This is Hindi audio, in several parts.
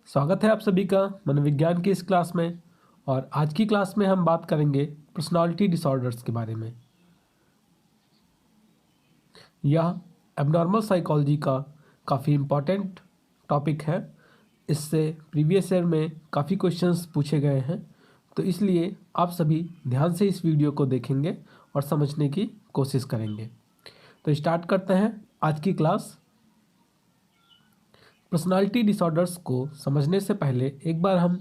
स्वागत है आप सभी का मनोविज्ञान की इस क्लास में। और आज की क्लास में हम बात करेंगे पर्सनालिटी डिसऑर्डर्स के बारे में। यह एबनॉर्मल साइकोलॉजी का काफ़ी इम्पॉर्टेंट टॉपिक है। इससे प्रीवियस ईयर में काफ़ी क्वेश्चंस पूछे गए हैं, तो इसलिए आप सभी ध्यान से इस वीडियो को देखेंगे और समझने की कोशिश करेंगे। तो स्टार्ट करते हैं आज की क्लास। पर्सनालिटी डिसऑर्डर्स को समझने से पहले एक बार हम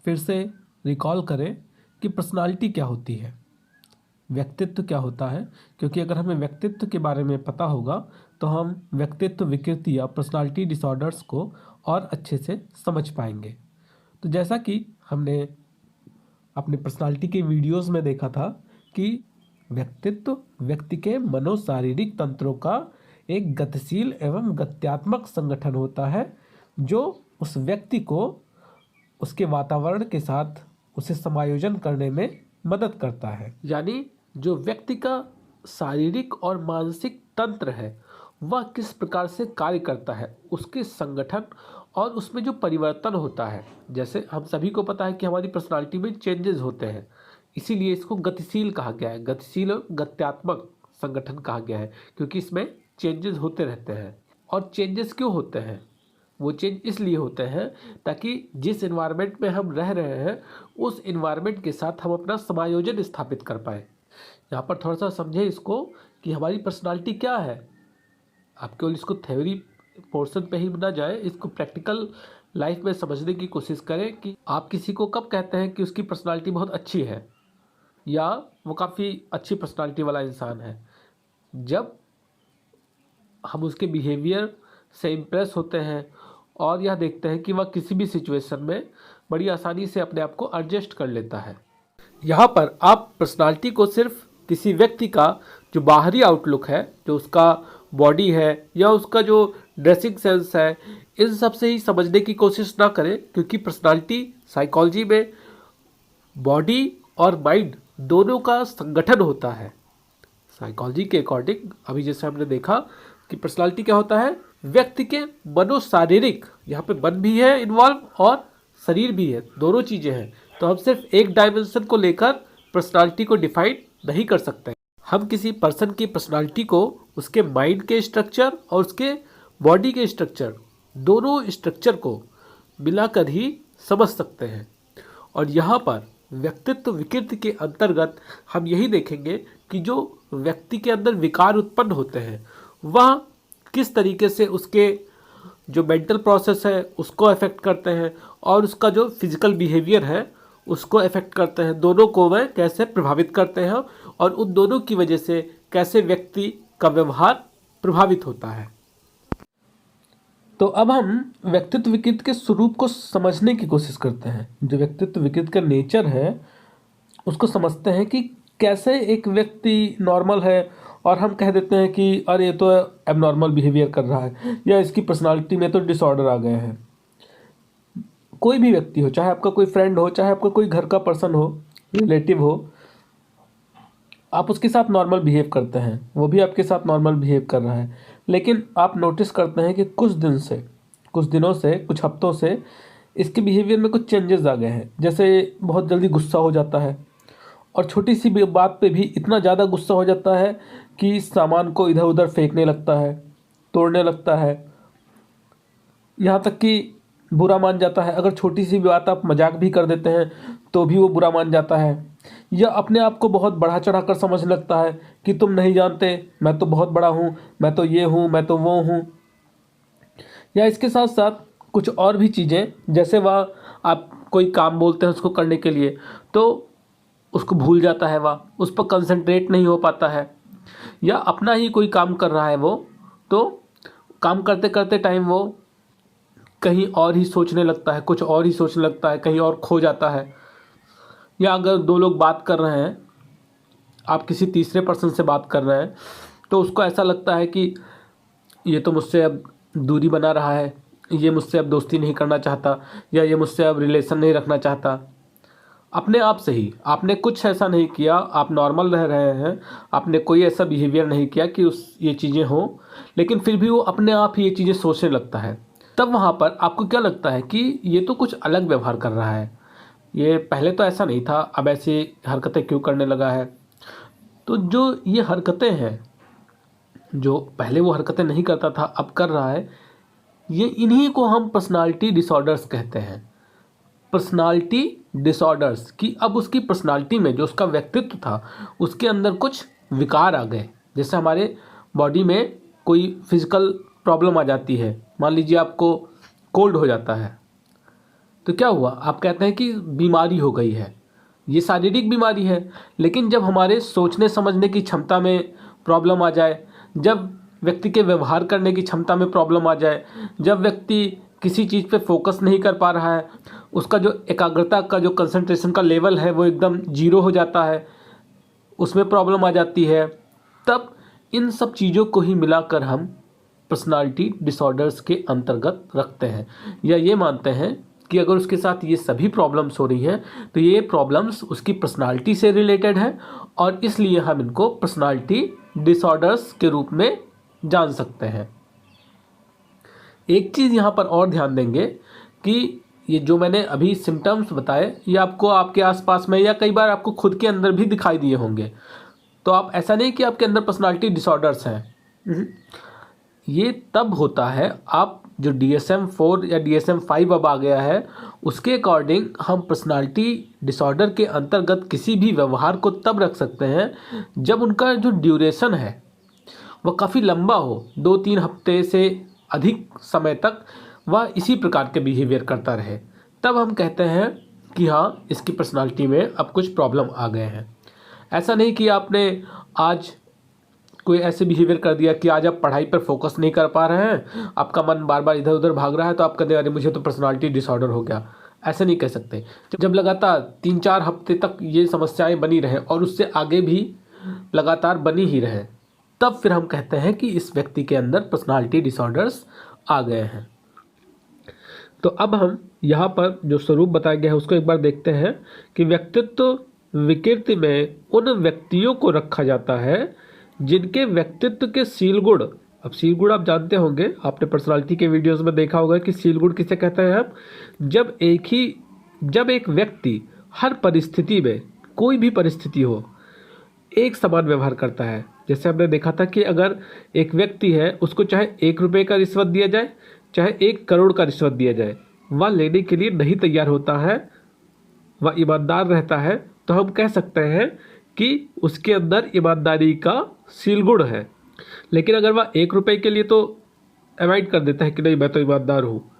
फिर से रिकॉल करें कि पर्सनालिटी क्या होती है, व्यक्तित्व क्या होता है। क्योंकि अगर हमें व्यक्तित्व के बारे में पता होगा तो हम व्यक्तित्व विकृति या पर्सनालिटी डिसऑर्डर्स को और अच्छे से समझ पाएंगे। तो जैसा कि हमने अपने पर्सनालिटी के वीडियोस में देखा था कि व्यक्तित्व व्यक्ति के मनोशारीरिक तंत्रों का एक गतिशील एवं गत्यात्मक संगठन होता है जो उस व्यक्ति को उसके वातावरण के साथ उसे समायोजन करने में मदद करता है। यानी जो व्यक्ति का शारीरिक और मानसिक तंत्र है वह किस प्रकार से कार्य करता है, उसके संगठन और उसमें जो परिवर्तन होता है। जैसे हम सभी को पता है कि हमारी पर्सनालिटी में चेंजेस होते हैं, इसीलिए इसको गतिशील कहा गया है, गतिशील और गत्यात्मक संगठन कहा गया है, क्योंकि इसमें चेंजेस होते रहते हैं। और चेंजेस क्यों होते हैं? वो चेंज इसलिए होते हैं ताकि जिस इन्वायरमेंट में हम रह रहे हैं उस इन्वायरमेंट के साथ हम अपना समायोजन स्थापित कर पाए। यहाँ पर थोड़ा सा समझें इसको कि हमारी पर्सनालिटी क्या है। आप केवल इसको थ्योरी पोर्शन पे ही ना जाए, इसको प्रैक्टिकल लाइफ में समझने की कोशिश करें कि आप किसी को कब कहते हैं कि उसकी पर्सनालिटी बहुत अच्छी है या वो काफ़ी अच्छी पर्सनालिटी वाला इंसान है। जब हम उसके बिहेवियर से इम्प्रेस होते हैं और यह देखते हैं कि वह किसी भी सिचुएशन में बड़ी आसानी से अपने आप को एडजस्ट कर लेता है। यहाँ पर आप पर्सनालिटी को सिर्फ किसी व्यक्ति का जो बाहरी आउटलुक है, जो उसका बॉडी है या उसका जो ड्रेसिंग सेंस है, इन सब से ही समझने की कोशिश ना करें, क्योंकि पर्सनालिटी साइकोलॉजी में बॉडी और माइंड दोनों का संगठन होता है। साइकोलॉजी के अकॉर्डिंग अभी जैसे हमने देखा कि पर्सनालिटी क्या होता है, व्यक्ति के मनोशारीरिक, यहाँ पे मन भी है इन्वॉल्व और शरीर भी है, दोनों चीज़ें हैं। तो हम सिर्फ एक डायमेंशन को लेकर पर्सनालिटी को डिफाइन नहीं कर सकते। हम किसी पर्सन की पर्सनालिटी को उसके माइंड के स्ट्रक्चर और उसके बॉडी के स्ट्रक्चर, दोनों स्ट्रक्चर को मिलाकर ही समझ सकते हैं। और यहाँ पर व्यक्तित्व विकृति के अंतर्गत हम यही देखेंगे कि जो व्यक्ति के अंदर विकार उत्पन्न होते हैं वह किस तरीके से उसके जो मेंटल प्रोसेस है उसको अफेक्ट करते हैं और उसका जो फिजिकल बिहेवियर है उसको अफेक्ट करते हैं। दोनों को वह कैसे प्रभावित करते हैं और उन दोनों की वजह से कैसे व्यक्ति का व्यवहार प्रभावित होता है। तो अब हम व्यक्तित्व विकृति के स्वरूप को समझने की कोशिश करते हैं। जो व्यक्तित्व विकृति का नेचर है उसको समझते हैं कि कैसे एक व्यक्ति नॉर्मल है और हम कह देते हैं कि अरे ये तो एबनॉर्मल बिहेवियर कर रहा है या इसकी पर्सनालिटी में तो डिसऑर्डर आ गए हैं। कोई भी व्यक्ति हो, चाहे आपका कोई फ्रेंड हो, चाहे आपका कोई घर का पर्सन हो, रिलेटिव हो, आप उसके साथ नॉर्मल बिहेव करते हैं, वो भी आपके साथ नॉर्मल बिहेव कर रहा है, लेकिन आप नोटिस करते हैं कि कुछ दिनों से कुछ हफ्तों से इसके बिहेवियर में कुछ चेंजेस आ गए हैं। जैसे बहुत जल्दी गुस्सा हो जाता है और छोटी सी भी बात पे भी इतना ज़्यादा गुस्सा हो जाता है कि सामान को इधर उधर फेंकने लगता है, तोड़ने लगता है, यहाँ तक कि बुरा मान जाता है। अगर छोटी सी बात आप मजाक भी कर देते हैं तो भी वो बुरा मान जाता है, या अपने आप को बहुत बढ़ा चढ़ा कर समझने लगता है कि तुम नहीं जानते, मैं तो बहुत बड़ा हूँ, मैं तो ये हूँ, मैं तो वो हूँ। या इसके साथ साथ कुछ और भी चीज़ें, जैसे वह आप कोई काम बोलते हैं उसको करने के लिए तो उसको भूल जाता है, वह उस पर कंसंट्रेट नहीं हो पाता है, या अपना ही कोई काम कर रहा है वो तो काम करते करते टाइम वो कहीं और ही सोचने लगता है, कुछ और ही सोचने लगता है, कहीं और खो जाता है। या अगर दो लोग बात कर रहे हैं, आप किसी तीसरे पर्सन से बात कर रहे हैं तो उसको ऐसा लगता है कि ये तो मुझसे अब दूरी बना रहा है, ये मुझसे अब दोस्ती नहीं करना चाहता, या ये मुझसे अब रिलेशन नहीं रखना चाहता। अपने आप से ही आपने कुछ ऐसा नहीं किया, आप नॉर्मल रह रहे हैं, आपने कोई ऐसा बिहेवियर नहीं किया कि ये चीज़ें हों, लेकिन फिर भी वो अपने आप ही ये चीज़ें सोचने लगता है। तब वहाँ पर आपको क्या लगता है कि ये तो कुछ अलग व्यवहार कर रहा है, ये पहले तो ऐसा नहीं था, अब ऐसी हरकतें क्यों करने लगा है। तो जो ये हरकतें हैं, जो पहले वो हरकतें नहीं करता था अब कर रहा है, ये इन्हीं को हम पर्सनालिटी डिसऑर्डर्स कहते हैं। पर्सनालिटी डिसऑर्डर्स कि अब उसकी पर्सनालिटी में जो उसका व्यक्तित्व था उसके अंदर कुछ विकार आ गए। जैसे हमारे बॉडी में कोई फिजिकल प्रॉब्लम आ जाती है, मान लीजिए आपको कोल्ड हो जाता है, तो क्या हुआ, आप कहते हैं कि बीमारी हो गई है, ये शारीरिक बीमारी है। लेकिन जब हमारे सोचने समझने की क्षमता में प्रॉब्लम आ जाए, जब व्यक्ति के व्यवहार करने की क्षमता में प्रॉब्लम आ जाए, जब व्यक्ति किसी चीज़ पे फोकस नहीं कर पा रहा है, उसका जो एकाग्रता का जो कंसंट्रेशन का लेवल है वो एकदम जीरो हो जाता है, उसमें प्रॉब्लम आ जाती है, तब इन सब चीज़ों को ही मिलाकर हम पर्सनालिटी डिसऑर्डर्स के अंतर्गत रखते हैं, या ये मानते हैं कि अगर उसके साथ ये सभी प्रॉब्लम्स हो रही हैं तो ये प्रॉब्लम्स उसकी पर्सनालिटी से रिलेटेड है, और इसलिए हम इनको पर्सनालिटी डिसऑर्डर्स के रूप में जान सकते हैं। एक चीज़ यहाँ पर और ध्यान देंगे कि ये जो मैंने अभी सिम्टम्स बताए, ये आपको आपके आसपास में या कई बार आपको खुद के अंदर भी दिखाई दिए होंगे। तो आप ऐसा नहीं कि आपके अंदर पर्सनालिटी डिसऑर्डर्स हैं, ये तब होता है आप जो DSM-4 या DSM-5 अब आ गया है उसके अकॉर्डिंग हम पर्सनालिटी डिसऑर्डर के अंतर्गत किसी भी व्यवहार को तब रख सकते हैं जब उनका जो ड्यूरेशन है वह काफ़ी लंबा हो, 2-3 हफ्ते से अधिक समय तक वह इसी प्रकार के बिहेवियर करता रहे, तब हम कहते हैं कि हाँ इसकी पर्सनालिटी में अब कुछ प्रॉब्लम आ गए हैं। ऐसा नहीं कि आपने आज कोई ऐसे बिहेवियर कर दिया कि आज आप पढ़ाई पर फोकस नहीं कर पा रहे हैं, आपका मन बार बार इधर उधर भाग रहा है, तो आप कहते हैं अरे मुझे तो पर्सनालिटी डिसऑर्डर हो गया। ऐसे नहीं कह सकते। जब लगातार 3-4 हफ्ते तक ये समस्याएं बनी रहे और उससे आगे भी लगातार बनी ही रहे, तब फिर हम कहते हैं कि इस व्यक्ति के अंदर पर्सनालिटी डिसऑर्डर्स आ गए हैं। तो अब हम यहाँ पर जो स्वरूप बताया गया है उसको एक बार देखते हैं कि व्यक्तित्व विकृति में उन व्यक्तियों को रखा जाता है जिनके व्यक्तित्व के सील गुण, अब सील गुण आप जानते होंगे, आपने पर्सनालिटी के वीडियोस में देखा होगा कि सील गुण किसे कहते हैं हम, जब एक व्यक्ति हर परिस्थिति में, कोई भी परिस्थिति हो, एक समान व्यवहार करता है। जैसे हमने देखा था कि अगर एक व्यक्ति है उसको चाहे 1 रुपये का रिश्वत दिया जाए चाहे 1 करोड़ का रिश्वत दिया जाए, वह लेने के लिए नहीं तैयार होता है, वह ईमानदार रहता है, तो हम कह सकते हैं कि उसके अंदर ईमानदारी का सील गुण है। लेकिन अगर वह 1 रुपये के लिए तो अवॉइड कर देता है कि नहीं मैं तो ईमानदार हूँ,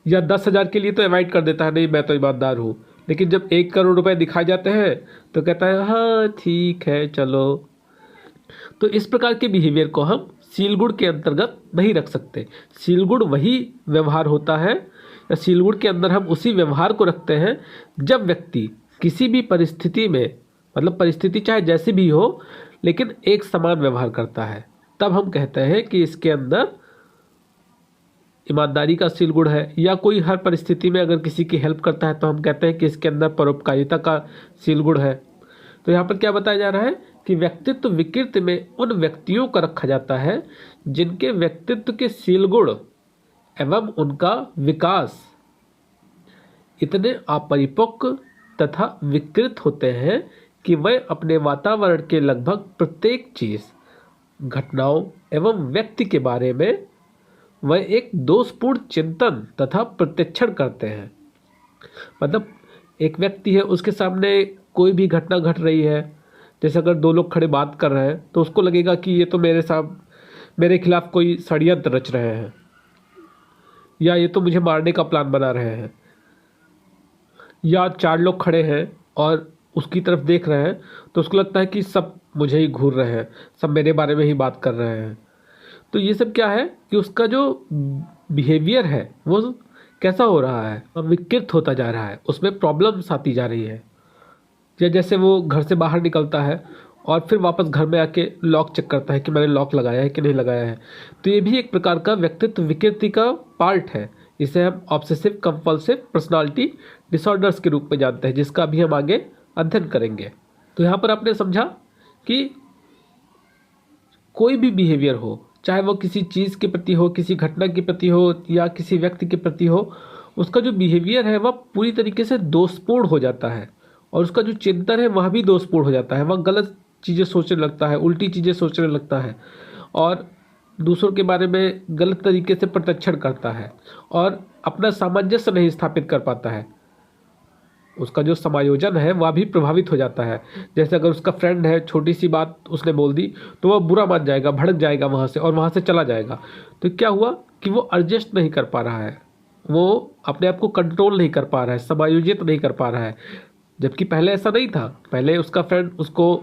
या 10,000 के लिए तो अवॉइड कर देता है नहीं मैं तो ईमानदार हूँ, लेकिन जब 1 करोड़ रुपए दिखाए जाते हैं तो कहता है हाँ ठीक है चलो। तो इस प्रकार के बिहेवियर को हम सील गुण के अंतर्गत नहीं रख सकते। सील गुण वही व्यवहार होता है, या सील गुण के अंदर हम उसी व्यवहार को रखते हैं जब व्यक्ति किसी भी परिस्थिति में, मतलब परिस्थिति चाहे जैसी भी हो लेकिन एक समान व्यवहार करता है, तब हम कहते हैं कि इसके अंदर ईमानदारी का सील गुण है। या कोई हर परिस्थिति में अगर किसी की हेल्प करता है तो हम कहते हैं कि इसके अंदर परोपकारिता का सील गुण है। तो यहाँ पर क्या बताया जा रहा है कि व्यक्तित्व विकृति में उन व्यक्तियों का रखा जाता है जिनके व्यक्तित्व के सील गुण एवं उनका विकास इतने अपरिपक्व तथा विकृत होते हैं कि वह अपने वातावरण के लगभग प्रत्येक चीज, घटनाओं एवं व्यक्ति के बारे में वह एक दोषपूर्ण चिंतन तथा प्रत्यक्षण करते हैं। मतलब एक व्यक्ति है, उसके सामने कोई भी घटना घट रही है, जैसे अगर 2 लोग खड़े बात कर रहे हैं तो उसको लगेगा कि ये तो मेरे खिलाफ कोई षड्यंत्र रच रहे हैं, या ये तो मुझे मारने का प्लान बना रहे हैं। या 4 लोग खड़े हैं और उसकी तरफ देख रहे हैं तो उसको लगता है कि सब मुझे ही घूर रहे हैं, सब मेरे बारे में ही बात कर रहे हैं। तो ये सब क्या है कि उसका जो बिहेवियर है वो कैसा हो रहा है, विकृत होता जा रहा है, उसमें प्रॉब्लम्स आती जा रही है। या जैसे वो घर से बाहर निकलता है और फिर वापस घर में आके लॉक चेक करता है कि मैंने लॉक लगाया है कि नहीं लगाया है, तो ये भी एक प्रकार का व्यक्तित्व विकृति का पार्ट है। इसे हम ऑब्सेसिव कंपल्सिव पर्सनालिटी डिसऑर्डर्स के रूप में जानते हैं, जिसका भी हम आगे अध्ययन करेंगे। तो यहाँ पर आपने समझा कि कोई भी बिहेवियर हो, चाहे वो किसी चीज़ के प्रति हो, किसी घटना के प्रति हो या किसी व्यक्ति के प्रति हो, उसका जो बिहेवियर है वह पूरी तरीके से दोषपूर्ण हो जाता है और उसका जो चिंतन है वह भी दोषपूर्ण हो जाता है। वह गलत चीज़ें सोचने लगता है, उल्टी चीज़ें सोचने लगता है और दूसरों के बारे में गलत तरीके से प्रत्यक्षण करता है और अपना सामंजस्य नहीं स्थापित कर पाता है। उसका जो समायोजन है वह भी प्रभावित हो जाता है। जैसे अगर उसका फ्रेंड है, छोटी सी बात उसने बोल दी तो वह बुरा मान जाएगा, भड़क जाएगा वहाँ से और वहाँ से चला जाएगा। तो क्या हुआ कि वो एडजस्ट नहीं कर पा रहा है, वो अपने आप को कंट्रोल नहीं कर पा रहा है, समायोजित नहीं कर पा रहा है। जबकि पहले ऐसा नहीं था। पहले उसका फ्रेंड उसको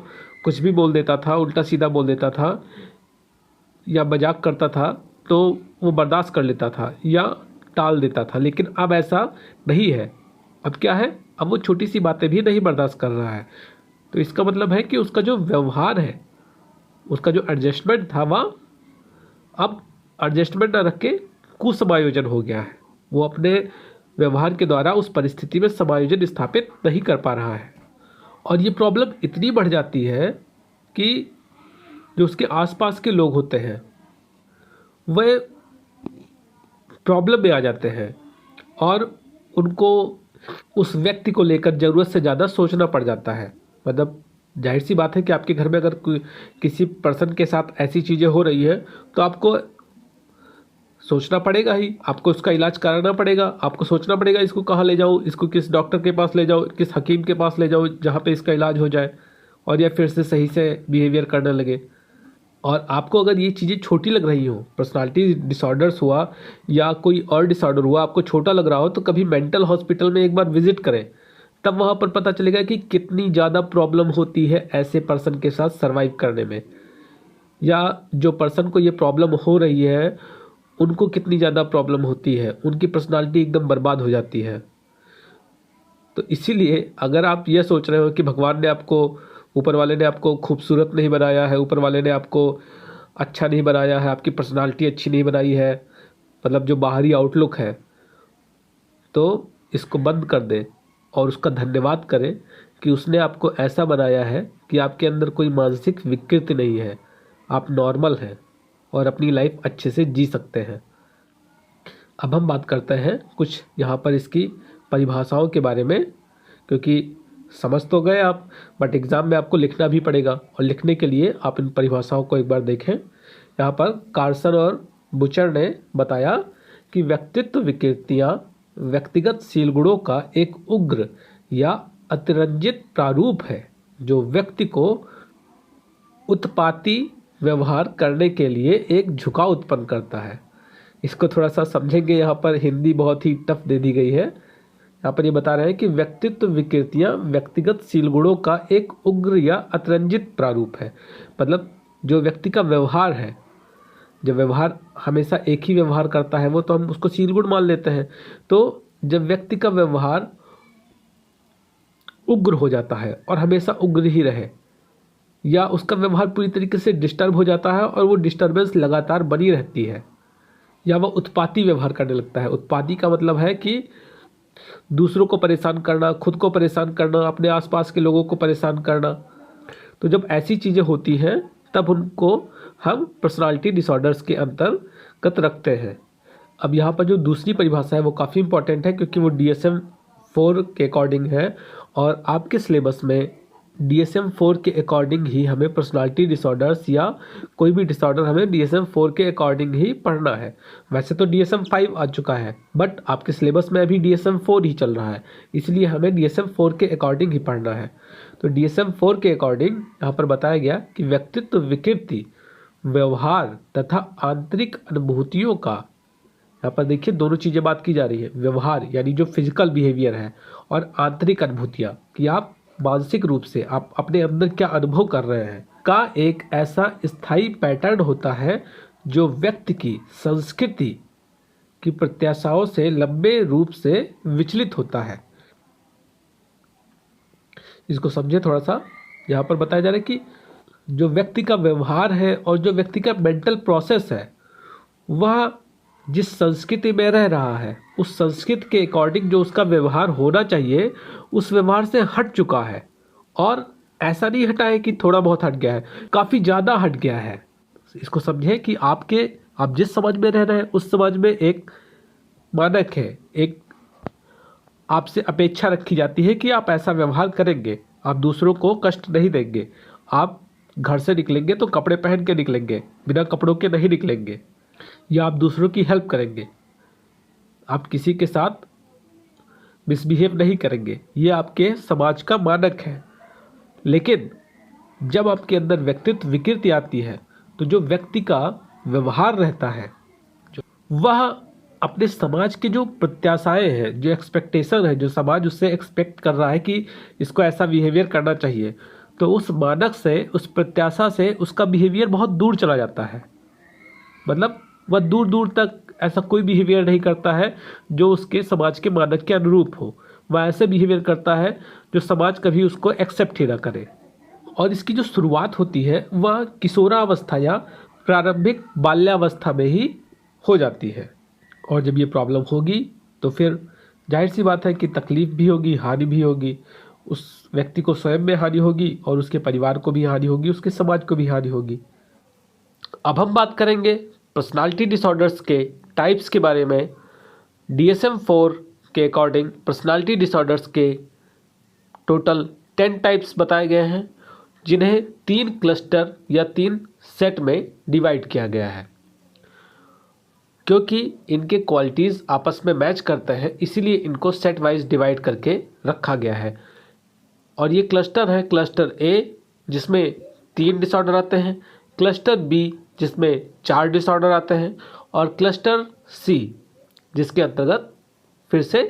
कुछ भी बोल देता था, उल्टा सीधा बोल देता था या मजाक करता था तो वो बर्दाश्त कर लेता था या टाल देता था। लेकिन अब ऐसा नहीं है। अब क्या है, अब वो छोटी सी बातें भी नहीं बर्दाश्त कर रहा है। तो इसका मतलब है कि उसका जो व्यवहार है, उसका जो एडजस्टमेंट था वह अब एडजस्टमेंट ना रख के कुसमायोजन हो गया है। वो अपने व्यवहार के द्वारा उस परिस्थिति में समायोजन स्थापित नहीं कर पा रहा है और ये प्रॉब्लम इतनी बढ़ जाती है कि जो उसके आसपास के लोग होते हैं वह प्रॉब्लम में आ जाते हैं और उनको उस व्यक्ति को लेकर ज़रूरत से ज़्यादा सोचना पड़ जाता है। मतलब जाहिर सी बात है कि आपके घर में अगर किसी पर्सन के साथ ऐसी चीज़ें हो रही है तो आपको सोचना पड़ेगा ही, आपको उसका इलाज कराना पड़ेगा, आपको सोचना पड़ेगा इसको कहाँ ले जाऊँ, इसको किस डॉक्टर के पास ले जाऊँ, किस हकीम के पास ले जाऊँ जहाँ पे इसका इलाज हो जाए और यह फिर से सही से बिहेवियर करने लगे। और आपको अगर ये चीज़ें छोटी लग रही हो, पर्सनालिटी डिसऑर्डर्स हुआ या कोई और डिसऑर्डर हुआ, आपको छोटा लग रहा हो तो कभी मेंटल हॉस्पिटल में एक बार विजिट करें। तब वहाँ पर पता चलेगा कि कितनी ज़्यादा प्रॉब्लम होती है ऐसे पर्सन के साथ सर्वाइव करने में, या जो पर्सन को ये प्रॉब्लम हो रही है उनको कितनी ज़्यादा प्रॉब्लम होती है, उनकी पर्सनालिटी एकदम बर्बाद हो जाती है। तो इसीलिए अगर आप ये सोच रहे हो कि भगवान ने आपको, ऊपर वाले ने आपको खूबसूरत नहीं बनाया है, ऊपर वाले ने आपको अच्छा नहीं बनाया है, आपकी पर्सनालिटी अच्छी नहीं बनाई है, मतलब जो बाहरी आउटलुक है, तो इसको बंद कर दें और उसका धन्यवाद करें कि उसने आपको ऐसा बनाया है कि आपके अंदर कोई मानसिक विकृति नहीं है, आप नॉर्मल हैं और अपनी लाइफ अच्छे से जी सकते हैं। अब हम बात करते हैं कुछ यहाँ पर इसकी परिभाषाओं के बारे में, क्योंकि समझ तो गए आप, बट एग्ज़ाम में आपको लिखना भी पड़ेगा और लिखने के लिए आप इन परिभाषाओं को एक बार देखें। यहाँ पर कार्सन और बुचर ने बताया कि व्यक्तित्व विकृतियाँ व्यक्तिगत शील गुणों का एक उग्र या अतिरंजित प्रारूप है जो व्यक्ति को उत्पाती व्यवहार करने के लिए एक झुकाव उत्पन्न करता है। इसको थोड़ा सा समझेंगे, यहाँ पर हिंदी बहुत ही टफ दे दी गई है। यहाँ पर ये बता रहे हैं कि व्यक्तित्व विकृतियाँ व्यक्तिगत शील गुणों का एक उग्र या अतिरंजित प्रारूप है। मतलब जो व्यक्ति का व्यवहार है, जब व्यवहार हमेशा एक ही व्यवहार करता है वो तो हम उसको शील गुण मान लेते हैं। तो जब व्यक्ति का व्यवहार उग्र हो जाता है और हमेशा उग्र ही रहे, या उसका व्यवहार पूरी तरीके से डिस्टर्ब हो जाता है और वो डिस्टर्बेंस लगातार बनी रहती है, या वह उत्पाती व्यवहार करने लगता है। उत्पाती का मतलब है कि दूसरों को परेशान करना, खुद को परेशान करना, अपने आसपास के लोगों को परेशान करना। तो जब ऐसी चीज़ें होती हैं तब उनको हम पर्सनालिटी डिसऑर्डर्स के अंतर्गत रखते हैं। अब यहाँ पर जो दूसरी परिभाषा है वो काफ़ी इंपॉर्टेंट है, क्योंकि वो DSM-4 के अकॉर्डिंग है और आपके सिलेबस में DSM-4 के अकॉर्डिंग ही हमें पर्सनालिटी डिसऑर्डर्स या कोई भी डिसऑर्डर हमें DSM-4 के अकॉर्डिंग ही पढ़ना है। वैसे तो DSM-5 आ चुका है, बट आपके सिलेबस में अभी DSM-4 ही चल रहा है, इसलिए हमें DSM-4 के अकॉर्डिंग ही पढ़ना है। तो DSM-4 के अकॉर्डिंग यहाँ पर बताया गया कि व्यक्तित्व विकृति व्यवहार तथा आंतरिक अनुभूतियों का, यहाँ पर देखिए दोनों चीज़ें बात की जा रही है। व्यवहार यानी जो फिजिकल बिहेवियर है और आंतरिक अनुभूतियाँ कि आप मानसिक रूप से आप अपने अंदर क्या अनुभव कर रहे हैं, का एक ऐसा स्थायी पैटर्न होता है जो व्यक्ति की संस्कृति की प्रत्याशाओं से लंबे रूप से विचलित होता है। इसको समझे थोड़ा सा। यहाँ पर बताया जा रहा है कि जो व्यक्ति का व्यवहार है और जो व्यक्ति का मेंटल प्रोसेस है, वह जिस संस्कृति में रह रहा है उस संस्कृति के अकॉर्डिंग जो उसका व्यवहार होना चाहिए उस व्यवहार से हट चुका है। और ऐसा नहीं हटा है कि थोड़ा बहुत हट गया है, काफ़ी ज़्यादा हट गया है। इसको समझें कि आप जिस समाज में रह रहे हैं उस समाज में एक मानक है, एक आपसे अपेक्षा रखी जाती है कि आप ऐसा व्यवहार करेंगे, आप दूसरों को कष्ट नहीं देंगे, आप घर से निकलेंगे तो कपड़े पहन के निकलेंगे, बिना कपड़ों के नहीं निकलेंगे, या आप दूसरों की हेल्प करेंगे, आप किसी के साथ मिसबिहेव नहीं करेंगे। ये आपके समाज का मानक है। लेकिन जब आपके अंदर व्यक्तित्व विकृति आती है तो जो व्यक्ति का व्यवहार रहता है, वह अपने समाज के जो प्रत्याशाएं हैं, जो एक्सपेक्टेशन है, जो समाज उससे एक्सपेक्ट कर रहा है कि इसको ऐसा बिहेवियर करना चाहिए, तो उस मानक से, उस प्रत्याशा से उसका बिहेवियर बहुत दूर चला जाता है। मतलब वह दूर दूर तक ऐसा कोई बिहेवियर नहीं करता है जो उसके समाज के मानक के अनुरूप हो। वह ऐसे बिहेवियर करता है जो समाज कभी उसको एक्सेप्ट ही ना करे। और इसकी जो शुरुआत होती है वह किशोरावस्था या प्रारंभिक बाल्यावस्था में ही हो जाती है। और जब ये प्रॉब्लम होगी तो फिर जाहिर सी बात है कि तकलीफ भी होगी, हानि भी होगी। उस व्यक्ति को स्वयं में हानि होगी और उसके परिवार को भी हानि होगी, उसके समाज को भी हानि होगी। अब हम बात करेंगे पर्सनालिटी डिसऑर्डर्स के टाइप्स के बारे में। DSM-4 के अकॉर्डिंग पर्सनालिटी डिसऑर्डर्स के टोटल 10 टाइप्स बताए गए हैं, जिन्हें 3 क्लस्टर या 3 सेट में डिवाइड किया गया है। क्योंकि इनके क्वालिटीज़ आपस में मैच करते हैं, इसीलिए इनको सेट वाइज डिवाइड करके रखा गया है। और ये क्लस्टर है, क्लस्टर ए जिसमें 3 डिसऑर्डर आते हैं, क्लस्टर बी जिसमें 4 डिसऑर्डर आते हैं, और क्लस्टर सी जिसके अंतर्गत फिर से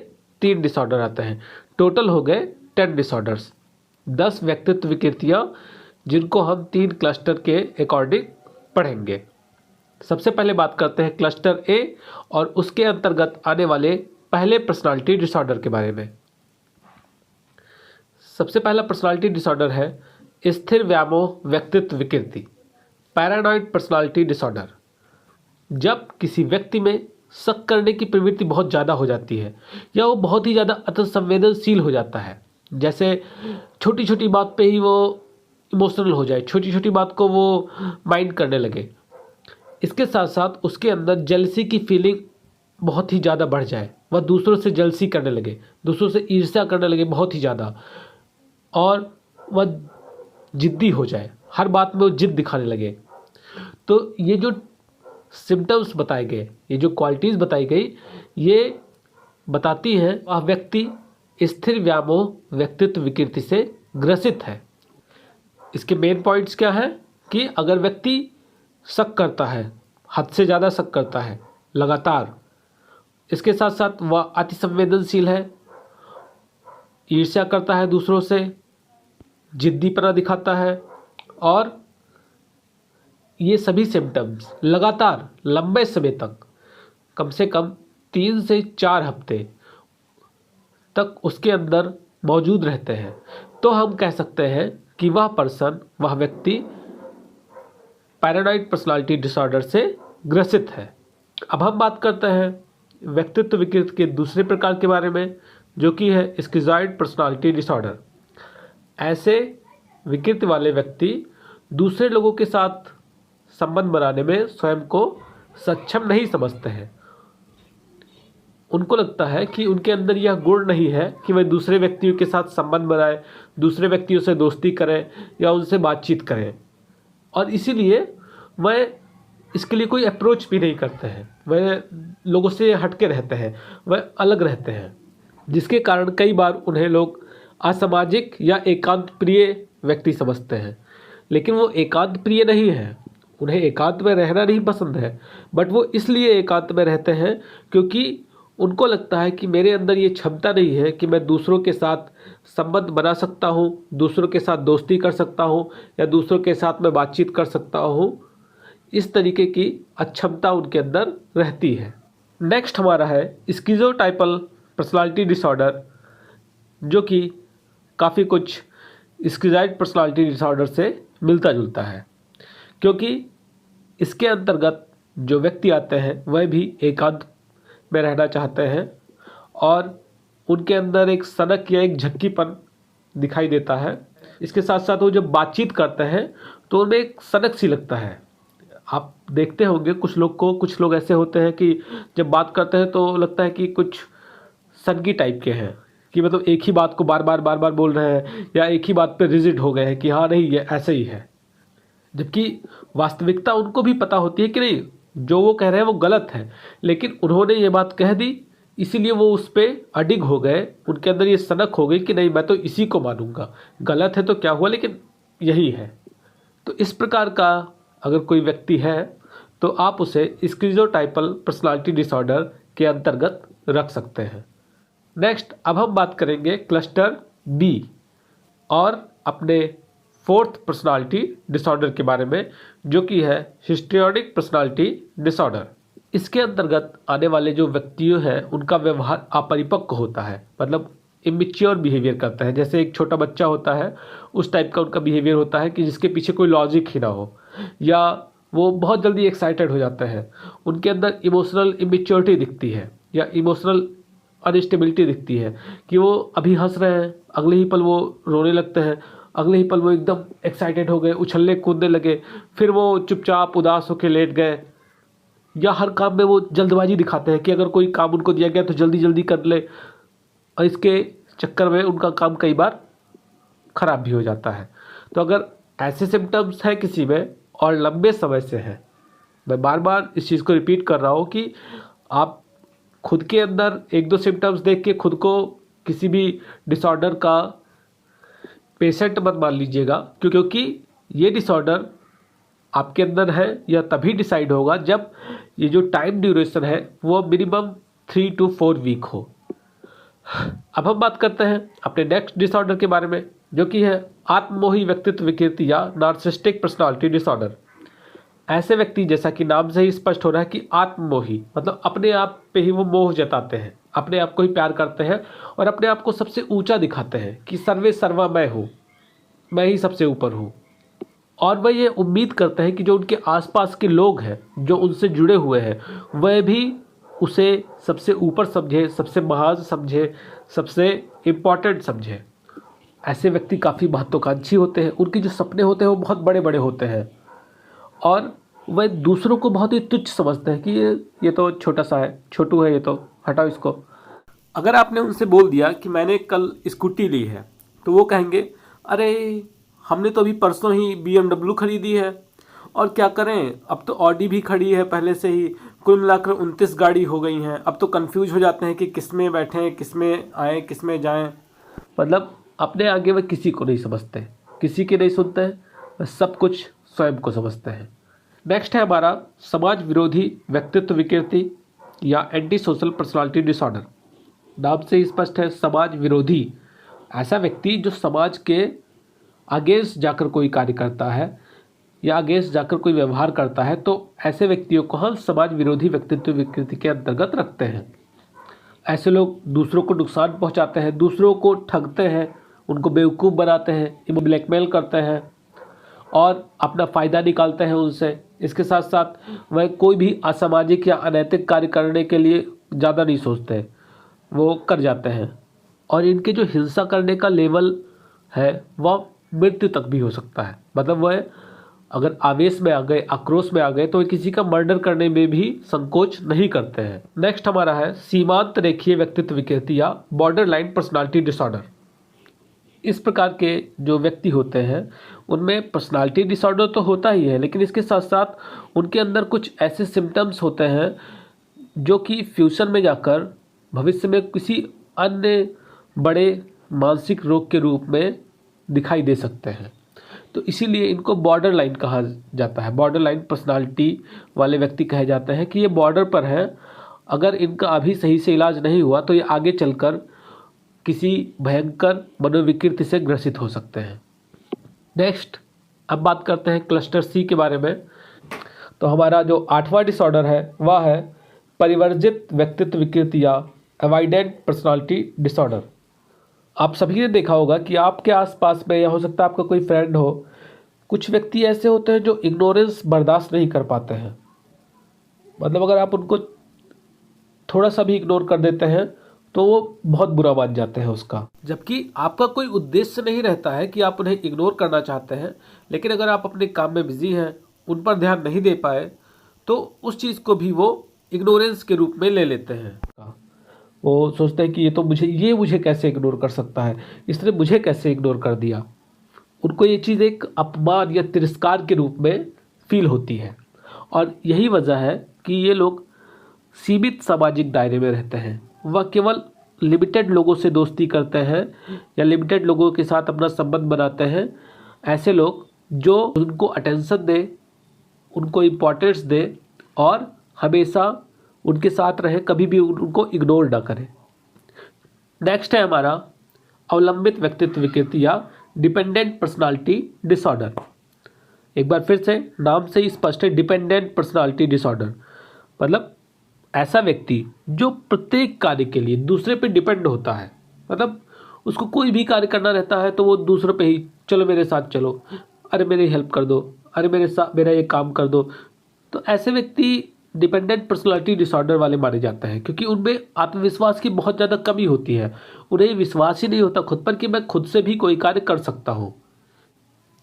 3 डिसऑर्डर आते हैं। टोटल हो गए 10 डिसऑर्डर्स, 10 व्यक्तित्व विकृतियाँ, जिनको हम 3 क्लस्टर के अकॉर्डिंग पढ़ेंगे। सबसे पहले बात करते हैं क्लस्टर ए और उसके अंतर्गत आने वाले पहले पर्सनालिटी डिसऑर्डर के बारे में। सबसे पहला पर्सनालिटी डिसऑर्डर है स्थिर व्यामोह व्यक्तित्व विकृति, पैरानॉइड पर्सनालिटी डिसऑर्डर। जब किसी व्यक्ति में शक करने की प्रवृत्ति बहुत ज़्यादा हो जाती है या वो बहुत ही ज़्यादा अतिसंवेदनशील हो जाता है, जैसे छोटी छोटी बात पे ही वो इमोशनल हो जाए, छोटी छोटी बात को वो माइंड करने लगे। इसके साथ साथ उसके अंदर जेलसी की फीलिंग बहुत ही ज़्यादा बढ़ जाए, वह दूसरों से जेलसी करने लगे, दूसरों से ईर्ष्या करने लगे बहुत ही ज़्यादा, और वह जिद्दी हो जाए, हर बात में वो जिद दिखाने लगे। तो ये जो सिम्टम्स बताए गए, ये जो क्वालिटीज़ बताई गई, ये बताती हैं वह व्यक्ति स्थिर व्यामोह व्यक्तित्व विकृति से ग्रसित है। इसके मेन पॉइंट्स क्या हैं कि अगर व्यक्ति शक करता है, हद से ज़्यादा शक करता है लगातार, इसके साथ साथ वह अति संवेदनशील है, ईर्ष्या करता है दूसरों से, जिद्दीपना दिखाता है, और ये सभी सिम्टम्स लगातार लंबे समय तक, कम से कम 3 से 4 हफ्ते तक उसके अंदर मौजूद रहते हैं, तो हम कह सकते हैं कि वह पर्सन, वह व्यक्ति पैरानॉइड पर्सनालिटी डिसऑर्डर से ग्रसित है। अब हम बात करते हैं व्यक्तित्व विकृति के दूसरे प्रकार के बारे में, जो कि है स्किज़ॉइड पर्सनालिटी डिसऑर्डर। ऐसे विकृति वाले व्यक्ति दूसरे लोगों के साथ संबंध बनाने में स्वयं को सक्षम नहीं समझते हैं। उनको लगता है कि उनके अंदर यह गुण नहीं है कि वह दूसरे व्यक्तियों के साथ संबंध बनाए, दूसरे व्यक्तियों से दोस्ती करें या उनसे बातचीत करें, और इसीलिए वह इसके लिए कोई अप्रोच भी नहीं करते हैं। वह लोगों से हटके रहते हैं, वह अलग रहते हैं, जिसके कारण कई बार उन्हें लोग असामाजिक या एकांत प्रिय व्यक्ति समझते हैं। लेकिन वो एकांत प्रिय नहीं है, उन्हें एकांत में रहना नहीं पसंद है, बट वो इसलिए एकांत में रहते हैं क्योंकि उनको लगता है कि मेरे अंदर ये क्षमता नहीं है कि मैं दूसरों के साथ संबंध बना सकता हूँ, दूसरों के साथ दोस्ती कर सकता हूँ, या दूसरों के साथ मैं बातचीत कर सकता हूँ। इस तरीके की अक्षमता उनके अंदर रहती है। नेक्स्ट हमारा है स्किज़ोटाइपल पर्सनालिटी डिसऑर्डर, जो कि काफ़ी कुछ स्किज़ॉइड पर्सनालिटी डिसऑर्डर से मिलता जुलता है, क्योंकि इसके अंतर्गत जो व्यक्ति आते हैं वह भी एकांत में रहना चाहते हैं, और उनके अंदर एक सनक या एक झक्कीपन दिखाई देता है। इसके साथ साथ वो जब बातचीत करते हैं तो उन्हें एक सनक सी लगता है, आप देखते होंगे कुछ लोग ऐसे होते हैं कि जब बात करते हैं तो लगता है कि कुछ सनकी टाइप के हैं, कि मतलब एक ही बात को बार बार बोल रहे हैं, या एक ही बात पे रिजिड हो गए हैं कि हाँ नहीं ये ऐसे ही है। जबकि वास्तविकता उनको भी पता होती है कि नहीं, जो वो कह रहे हैं वो गलत है, लेकिन उन्होंने ये बात कह दी, इसीलिए वो उस पर अडिग हो गए, उनके अंदर ये सनक हो गई कि नहीं मैं तो इसी को मानूंगा, गलत है तो क्या हुआ लेकिन यही है। तो इस प्रकार का अगर कोई व्यक्ति है तो आप उसे स्किज़ोटाइपल पर्सनालिटी डिसऑर्डर के अंतर्गत रख सकते हैं। नेक्स्ट अब हम बात करेंगे क्लस्टर बी और अपने फोर्थ पर्सनालिटी डिसऑर्डर के बारे में, जो कि है हिस्ट्रियोनिक पर्सनालिटी डिसऑर्डर। इसके अंतर्गत आने वाले जो व्यक्तियों हैं उनका व्यवहार अपरिपक्व होता है, मतलब इमेच्योर बिहेवियर करता है। जैसे एक छोटा बच्चा होता है उस टाइप का उनका बिहेवियर होता है कि जिसके पीछे कोई लॉजिक ही ना हो, या वो बहुत जल्दी एक्साइटेड हो जाते हैं, उनके अंदर इमोशनल इमेच्योरिटी दिखती है या इमोशनल अनस्टेबिलिटी दिखती है, कि वो अभी हंस रहे हैं अगले ही पल वो रोने लगते हैं, अगले ही पल वो एकदम एक्साइटेड हो गए, उछलने कूदने लगे, फिर वो चुपचाप उदास होकर लेट गए, या हर काम में वो जल्दबाजी दिखाते हैं कि अगर कोई काम उनको दिया गया तो जल्दी जल्दी कर ले, और इसके चक्कर में उनका काम कई बार खराब भी हो जाता है। तो अगर ऐसे सिम्टम्स हैं किसी में और लंबे समय से है, मैं बार बार इस चीज़ को रिपीट कर रहा हूँ कि आप खुद के अंदर एक दो सिम्टम्स देख के खुद को किसी भी डिसऑर्डर का पेशेंट मत मान लीजिएगा, क्योंकि ये डिसऑर्डर आपके अंदर है या तभी डिसाइड होगा जब ये जो टाइम ड्यूरेशन है वो मिनिमम 3 to 4 वीक हो। अब हम बात करते हैं अपने नेक्स्ट डिसऑर्डर के बारे में, जो कि है आत्ममोही व्यक्तित्व विकृति या नार्सिसिस्टिक पर्सनालिटी डिसऑर्डर। ऐसे व्यक्ति, जैसा कि नाम से ही स्पष्ट हो रहा है कि आत्ममोही, मतलब अपने आप पे ही वो मोह जताते हैं, अपने आप को ही प्यार करते हैं और अपने आप को सबसे ऊंचा दिखाते हैं कि सर्वे सर्वा मैं हूँ, मैं ही सबसे ऊपर हूँ। और वह ये उम्मीद करते हैं कि जो उनके आसपास के लोग हैं, जो उनसे जुड़े हुए हैं, वह भी उसे सबसे ऊपर समझे, सबसे महान समझे, सबसे इम्पॉर्टेंट समझे। ऐसे व्यक्ति काफ़ी महत्वाकांक्षी होते हैं, उनके जो सपने होते हैं वो बहुत बड़े बड़े होते हैं, और वह दूसरों को बहुत ही तुच्छ समझते हैं कि ये तो छोटा सा है, छोटू है, ये तो हटाओ इसको। अगर आपने उनसे बोल दिया कि मैंने कल स्कूटी ली है, तो वो कहेंगे अरे हमने तो अभी परसों ही BMW खरीदी है, और क्या करें, अब तो ऑडी भी खड़ी है पहले से ही, कुल मिलाकर 29 गाड़ी हो गई हैं, अब तो कंफ्यूज हो जाते हैं कि किस में बैठें, किस में आएँ, किस में जाएँ। मतलब अपने आगे वह किसी को नहीं समझते, किसी की नहीं सुनते हैं, वह सब कुछ स्वयं को समझते हैं। नेक्स्ट है हमारा समाज विरोधी व्यक्तित्व विकृति या एंटी सोशल पर्सनालिटी डिसऑर्डर। नाम से ही स्पष्ट है, समाज विरोधी। ऐसा व्यक्ति जो समाज के अगेंस्ट जाकर कोई कार्य करता है या अगेंस्ट जाकर कोई व्यवहार करता है, तो ऐसे व्यक्तियों को हम समाज विरोधी व्यक्तित्व विकृति के अंतर्गत रखते हैं। ऐसे लोग दूसरों को नुकसान पहुंचाते हैं, दूसरों को ठगते हैं, उनको बेवकूफ़ बनाते हैं, ब्लैकमेल करते हैं और अपना फ़ायदा निकालते हैं उनसे। इसके साथ साथ वह कोई भी असामाजिक या अनैतिक कार्य करने के लिए ज़्यादा नहीं सोचते, वो कर जाते हैं। और इनके जो हिंसा करने का लेवल है वह मृत्यु तक भी हो सकता है। मतलब वह अगर आवेश में आ गए, आक्रोश में आ गए, तो वे किसी का मर्डर करने में भी संकोच नहीं करते हैं। नेक्स्ट हमारा है सीमांत रेखीय व्यक्तित्व विकृति या बॉर्डर लाइन पर्सनालिटी डिसऑर्डर। इस प्रकार के जो व्यक्ति होते हैं उनमें पर्सनालिटी डिसऑर्डर तो होता ही है, लेकिन इसके साथ साथ उनके अंदर कुछ ऐसे सिम्टम्स होते हैं जो कि फ्यूचर में जाकर भविष्य में किसी अन्य बड़े मानसिक रोग के रूप में दिखाई दे सकते हैं। तो इसीलिए इनको बॉर्डर लाइन कहा जाता है, बॉर्डर लाइन पर्सनालिटी वाले व्यक्ति कहे जाते हैं कि ये बॉर्डर पर है, अगर इनका अभी सही से इलाज नहीं हुआ तो ये आगे चलकर किसी भयंकर मनोविकृति से ग्रसित हो सकते हैं। नेक्स्ट अब बात करते हैं क्लस्टर सी के बारे में। तो हमारा जो 8वां डिसऑर्डर है वह है परिवर्जित व्यक्तित्व विकृति या अवॉइडेंट पर्सनालिटी डिसऑर्डर। आप सभी ने देखा होगा कि आपके आसपास में, या हो सकता है आपका कोई फ्रेंड हो, कुछ व्यक्ति ऐसे होते हैं जो इग्नोरेंस बर्दाश्त नहीं कर पाते हैं। मतलब अगर आप उनको थोड़ा सा भी इग्नोर कर देते हैं तो वो बहुत बुरा मान जाते हैं उसका। जबकि आपका कोई उद्देश्य नहीं रहता है कि आप उन्हें इग्नोर करना चाहते हैं, लेकिन अगर आप अपने काम में बिजी हैं, उन पर ध्यान नहीं दे पाए तो उस चीज़ को भी वो इग्नोरेंस के रूप में ले लेते हैं। वो सोचते हैं कि ये मुझे कैसे इग्नोर कर सकता है, इसने मुझे कैसे इग्नोर कर दिया। उनको ये चीज़ एक अपमान या तिरस्कार के रूप में फील होती है। और यही वजह है कि ये लोग सीमित सामाजिक दायरे में रहते हैं। वह केवल लिमिटेड लोगों से दोस्ती करते हैं या लिमिटेड लोगों के साथ अपना संबंध बनाते हैं। ऐसे लोग जो उनको अटेंशन दे, उनको इम्पोर्टेंस दे और हमेशा उनके साथ रहे, कभी भी उनको इग्नोर ना करें। नेक्स्ट है हमारा अवलंबित व्यक्तित्व विकृति या डिपेंडेंट पर्सनालिटी डिसऑर्डर। एक बार फिर से नाम से ही स्पष्ट है, डिपेंडेंट पर्सनालिटी डिसऑर्डर मतलब ऐसा व्यक्ति जो प्रत्येक कार्य के लिए दूसरे पे डिपेंड होता है। मतलब उसको कोई भी कार्य करना रहता है तो वो दूसरों पे ही, चलो मेरे साथ चलो, अरे मेरी हेल्प कर दो, अरे मेरा ये काम कर दो। तो ऐसे व्यक्ति डिपेंडेंट पर्सनालिटी डिसऑर्डर वाले माने जाते हैं, क्योंकि उनमें आत्मविश्वास की बहुत ज़्यादा कमी होती है। उन्हें विश्वास ही नहीं होता खुद पर कि मैं खुद से भी कोई कार्य कर सकता हूँ।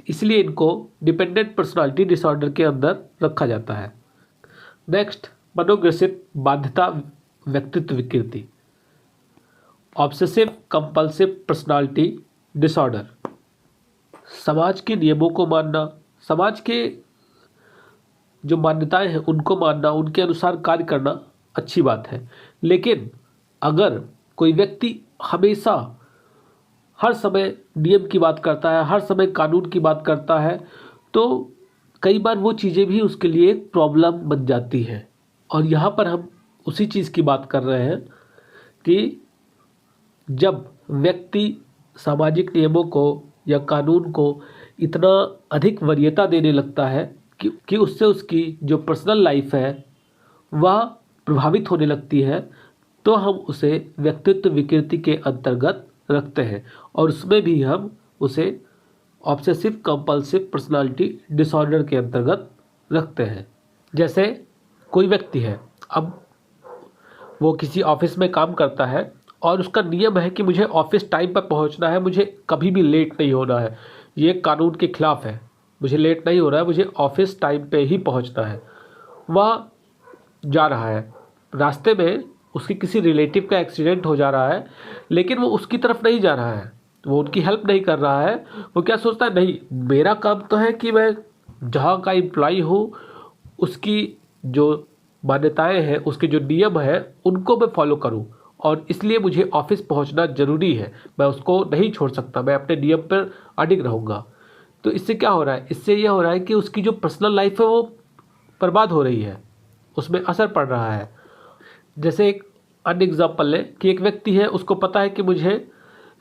इसलिए इनको डिपेंडेंट पर्सनालिटी डिसऑर्डर के अंदर रखा जाता है। नेक्स्ट, मनोग्रसित बाध्यता व्यक्तित्व विकृति, ऑब्सेसिव कंपल्सिव पर्सनालिटी डिसऑर्डर। समाज के नियमों को मानना, समाज के जो मान्यताएं हैं उनको मानना, उनके अनुसार कार्य करना अच्छी बात है। लेकिन अगर कोई व्यक्ति हमेशा हर समय नियम की बात करता है, हर समय कानून की बात करता है, तो कई बार वो चीज़ें भी उसके लिए एक प्रॉब्लम बन जाती है। और यहाँ पर हम उसी चीज़ की बात कर रहे हैं कि जब व्यक्ति सामाजिक नियमों को या कानून को इतना अधिक वरीयता देने लगता है कि उससे उसकी जो पर्सनल लाइफ है वह प्रभावित होने लगती है, तो हम उसे व्यक्तित्व विकृति के अंतर्गत रखते हैं और उसमें भी हम उसे ऑब्सेसिव कंपल्सिव पर्सनालिटी डिसऑर्डर के अंतर्गत रखते हैं। जैसे कोई व्यक्ति है, अब वो किसी ऑफिस में काम करता है और उसका नियम है कि मुझे ऑफिस टाइम पर पहुंचना है, मुझे कभी भी लेट नहीं होना है। ये कानून के खिलाफ है, मुझे लेट नहीं हो रहा है, मुझे ऑफिस टाइम पे ही पहुंचना है। वह जा रहा है, रास्ते में उसके किसी रिलेटिव का एक्सीडेंट हो जा रहा है, लेकिन वो उसकी तरफ नहीं जा रहा है, वो उनकी हेल्प नहीं कर रहा है। वो क्या सोचता है, नहीं मेरा काम तो है कि मैं जहाँ का एम्प्लॉय हूँ उसकी जो मान्यताएं हैं, उसके जो नियम हैं उनको मैं फॉलो करूँ और इसलिए मुझे ऑफिस पहुँचना ज़रूरी है, मैं उसको नहीं छोड़ सकता, मैं अपने नियम पर अडिग रहूँगा। तो इससे क्या हो रहा है, इससे यह हो रहा है कि उसकी जो पर्सनल लाइफ है वो बर्बाद हो रही है, उसमें असर पड़ रहा है। जैसे एक अन्य एग्जाम्पल है कि एक व्यक्ति है, उसको पता है कि मुझे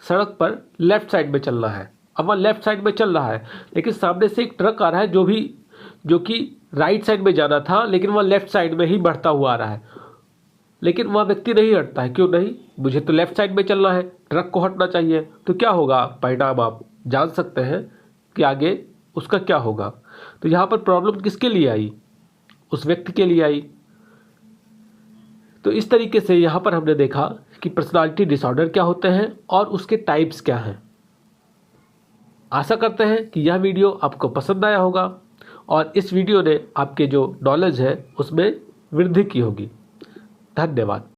सड़क पर लेफ़्ट साइड में चलना है। अब वह लेफ़्ट साइड में चल रहा है, लेकिन सामने से एक ट्रक आ रहा है जो कि राइट साइड में जाना था, लेकिन वह लेफ़्ट साइड में ही बढ़ता हुआ आ रहा है। लेकिन वह व्यक्ति नहीं हटता है, क्यों नहीं, मुझे तो लेफ़्ट साइड में चलना है, ट्रक को हटना चाहिए। तो क्या होगा परिणाम, आप जान सकते हैं कि आगे उसका क्या होगा। तो यहाँ पर प्रॉब्लम किसके लिए आई, उस व्यक्ति के लिए आई। तो इस तरीके से यहाँ पर हमने देखा कि पर्सनालिटी डिसऑर्डर क्या होते हैं और उसके टाइप्स क्या हैं। आशा करते हैं कि यह वीडियो आपको पसंद आया होगा और इस वीडियो ने आपके जो नॉलेज है उसमें वृद्धि की होगी। धन्यवाद।